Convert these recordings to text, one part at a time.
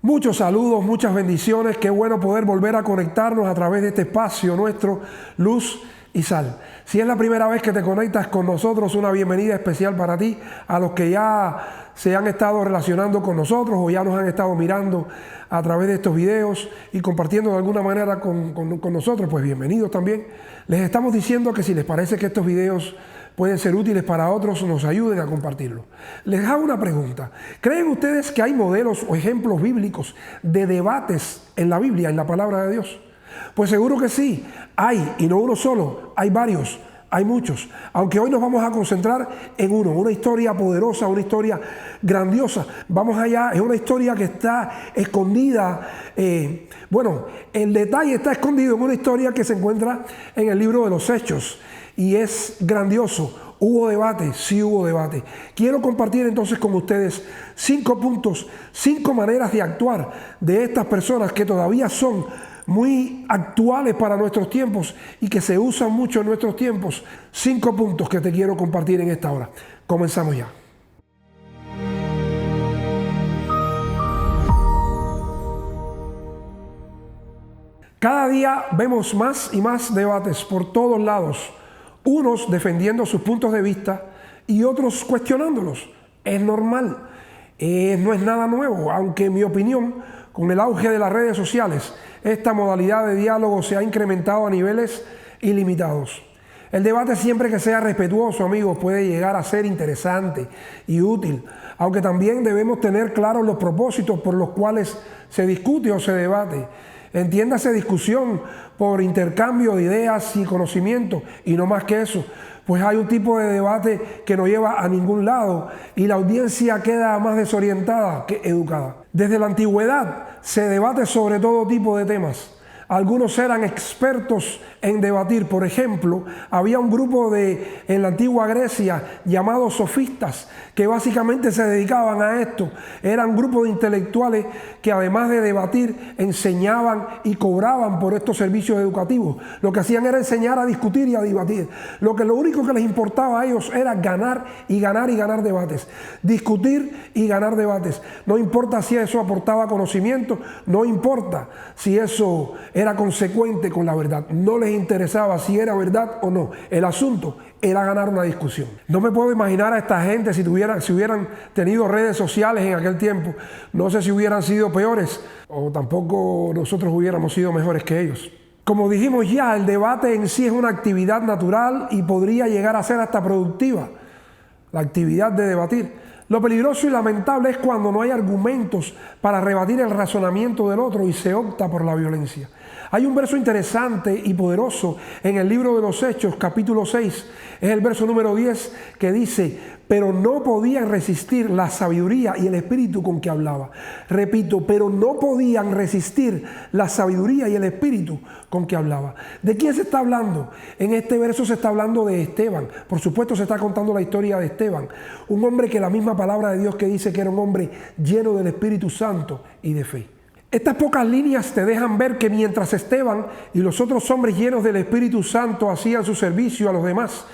Muchos saludos, muchas bendiciones. Qué bueno poder volver a conectarnos a través de este espacio nuestro, Luz y Sal. Si es la primera vez que te conectas con nosotros, una bienvenida especial para ti. A los que ya se han estado relacionando con nosotros o ya nos han estado mirando a través de estos videos y compartiendo de alguna manera con nosotros, pues bienvenidos también. Les estamos diciendo que si les parece que estos videos pueden ser útiles para otros, nos ayuden a compartirlo. Les hago una pregunta. ¿Creen ustedes que hay modelos o ejemplos bíblicos de debates en la Biblia, en la palabra de Dios? Pues seguro que sí. Hay, y no uno solo, hay varios, hay muchos. Aunque hoy nos vamos a concentrar en uno, una historia poderosa, una historia grandiosa. Vamos allá, es una historia que está escondida. El detalle está escondido en una historia que se encuentra en el libro de los Hechos. Y es grandioso. Hubo debate, sí hubo debate. Quiero compartir entonces con ustedes 5 puntos, 5 maneras de actuar de estas personas que todavía son muy actuales para nuestros tiempos y que se usan mucho en nuestros tiempos. 5 puntos que te quiero compartir en esta hora. Comenzamos ya. Cada día vemos más y más debates por todos lados. Unos defendiendo sus puntos de vista y otros cuestionándolos. Es normal, no es nada nuevo, aunque en mi opinión, con el auge de las redes sociales, esta modalidad de diálogo se ha incrementado a niveles ilimitados. El debate, siempre que sea respetuoso, amigos, puede llegar a ser interesante y útil, aunque también debemos tener claros los propósitos por los cuales se discute o se debate. Entiéndase discusión por intercambio de ideas y conocimiento, y no más que eso, pues hay un tipo de debate que no lleva a ningún lado y la audiencia queda más desorientada que educada. Desde la antigüedad se debate sobre todo tipo de temas. Algunos eran expertos en debatir. Por ejemplo, había un grupo en la antigua Grecia llamados sofistas que básicamente se dedicaban a esto. Eran un grupo de intelectuales que además de debatir enseñaban y cobraban por estos servicios educativos. Lo que hacían era enseñar a discutir y a debatir. Lo único que les importaba a ellos era ganar y ganar y ganar debates. Discutir y ganar debates. No importa si eso aportaba conocimiento, no importa si eso era consecuente con la verdad. No les interesaba si era verdad o no. El asunto era ganar una discusión. No me puedo imaginar a esta gente si hubieran tenido redes sociales en aquel tiempo. No sé si hubieran sido peores o tampoco nosotros hubiéramos sido mejores que ellos. Como dijimos ya, el debate en sí es una actividad natural y podría llegar a ser hasta productiva. La actividad de debatir. Lo peligroso y lamentable es cuando no hay argumentos para rebatir el razonamiento del otro y se opta por la violencia. Hay un verso interesante y poderoso en el libro de los Hechos, capítulo 6, es el verso número 10, que dice: pero no podían resistir la sabiduría y el espíritu con que hablaba. Repito, pero no podían resistir la sabiduría y el espíritu con que hablaba. ¿De quién se está hablando? En este verso se está hablando de Esteban. Por supuesto se está contando la historia de Esteban, un hombre que la misma palabra de Dios que dice que era un hombre lleno del Espíritu Santo y de fe. Estas pocas líneas te dejan ver que mientras Esteban y los otros hombres llenos del Espíritu Santo hacían su servicio a los demás,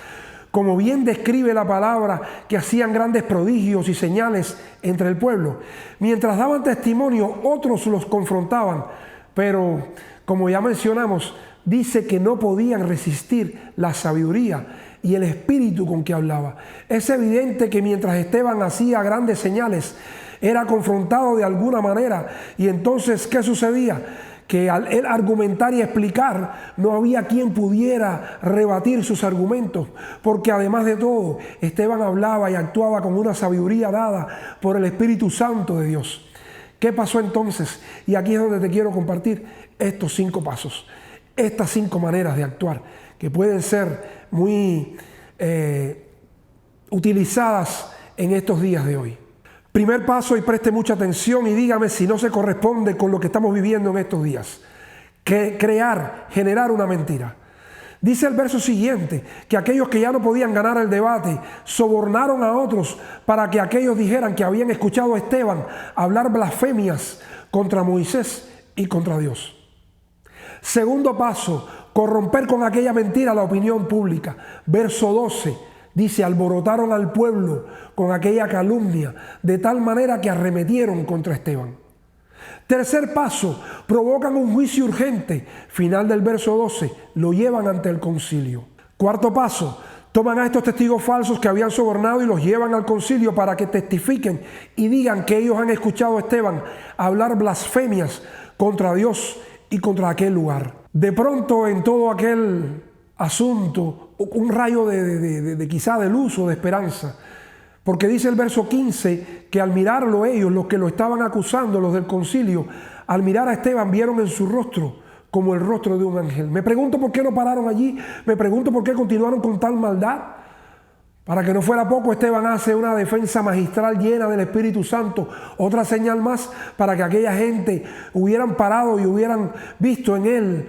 como bien describe la palabra, que hacían grandes prodigios y señales entre el pueblo, mientras daban testimonio, otros los confrontaban, pero como ya mencionamos, dice que no podían resistir la sabiduría y el espíritu con que hablaba. Es evidente que mientras Esteban hacía grandes señales, era confrontado de alguna manera. Y entonces, ¿qué sucedía? Que al él argumentar y explicar, no había quien pudiera rebatir sus argumentos, porque además de todo, Esteban hablaba y actuaba con una sabiduría dada por el Espíritu Santo de Dios. ¿Qué pasó entonces? Y aquí es donde te quiero compartir estos 5 pasos, estas 5 maneras de actuar, que pueden ser muy utilizadas en estos días de hoy. Primer paso, y preste mucha atención y dígame si no se corresponde con lo que estamos viviendo en estos días. Generar una mentira. Dice el verso siguiente que aquellos que ya no podían ganar el debate sobornaron a otros para que aquellos dijeran que habían escuchado a Esteban hablar blasfemias contra Moisés y contra Dios. Segundo paso, corromper con aquella mentira la opinión pública. Verso 12. Dice, alborotaron al pueblo con aquella calumnia, de tal manera que arremetieron contra Esteban. Tercer paso, provocan un juicio urgente. Final del verso 12, lo llevan ante el concilio. Cuarto paso, toman a estos testigos falsos que habían sobornado y los llevan al concilio para que testifiquen y digan que ellos han escuchado a Esteban hablar blasfemias contra Dios y contra aquel lugar. De pronto, en todo aquel asunto, un rayo quizá de luz o de esperanza. Porque dice el verso 15 que al mirarlo ellos, los que lo estaban acusando, los del concilio, al mirar a Esteban vieron en su rostro como el rostro de un ángel. Me pregunto por qué no pararon allí, me pregunto por qué continuaron con tal maldad. Para que no fuera poco, Esteban hace una defensa magistral llena del Espíritu Santo, otra señal más para que aquella gente hubieran parado y hubieran visto en él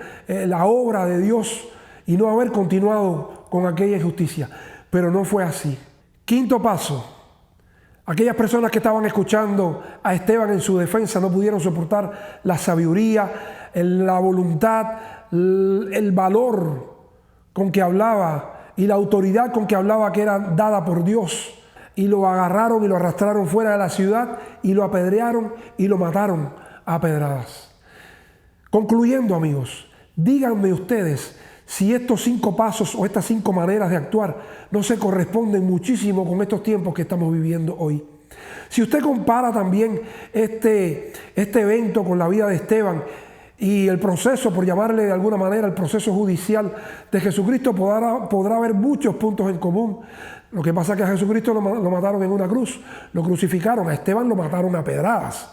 la obra de Dios y no haber continuado con aquella injusticia. Pero no fue así. Quinto paso, aquellas personas que estaban escuchando a Esteban en su defensa no pudieron soportar la sabiduría, la voluntad, el valor con que hablaba y la autoridad con que hablaba, que era dada por Dios, y lo agarraron y lo arrastraron fuera de la ciudad y lo apedrearon y lo mataron a pedradas. Concluyendo, amigos, díganme ustedes si estos 5 pasos o estas 5 maneras de actuar no se corresponden muchísimo con estos tiempos que estamos viviendo hoy. Si usted compara también este evento con la vida de Esteban y el proceso, por llamarle de alguna manera, el proceso judicial de Jesucristo, podrá haber muchos puntos en común. Lo que pasa es que a Jesucristo lo mataron en una cruz, lo crucificaron, a Esteban lo mataron a pedradas.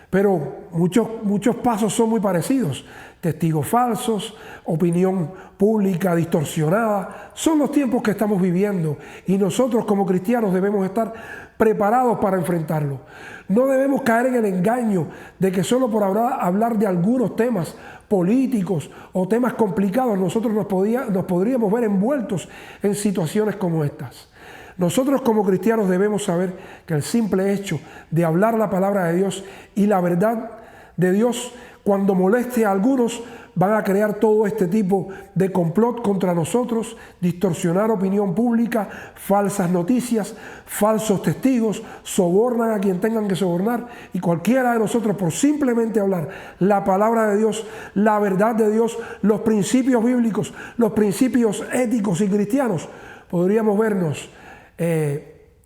Pero muchos pasos son muy parecidos. Testigos falsos, opinión pública distorsionada. Son los tiempos que estamos viviendo y nosotros como cristianos debemos estar preparados para enfrentarlo. No debemos caer en el engaño de que solo por hablar de algunos temas políticos o temas complicados nosotros nos podríamos ver envueltos en situaciones como estas. Nosotros como cristianos debemos saber que el simple hecho de hablar la palabra de Dios y la verdad de Dios, cuando moleste a algunos, van a crear todo este tipo de complot contra nosotros, distorsionar opinión pública, falsas noticias, falsos testigos, sobornan a quien tengan que sobornar, y cualquiera de nosotros, por simplemente hablar la palabra de Dios, la verdad de Dios, los principios bíblicos, los principios éticos y cristianos, podríamos vernos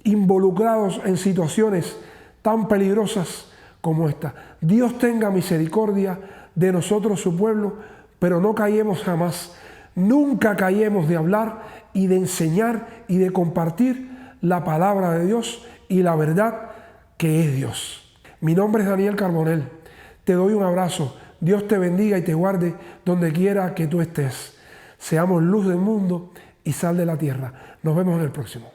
involucrados en situaciones tan peligrosas como esta. Dios tenga misericordia de nosotros, su pueblo, pero no callemos jamás. Nunca callemos de hablar y de enseñar y de compartir la palabra de Dios y la verdad que es Dios. Mi nombre es Daniel Carbonell. Te doy un abrazo. Dios te bendiga y te guarde donde quiera que tú estés. Seamos luz del mundo y sal de la tierra. Nos vemos en el próximo.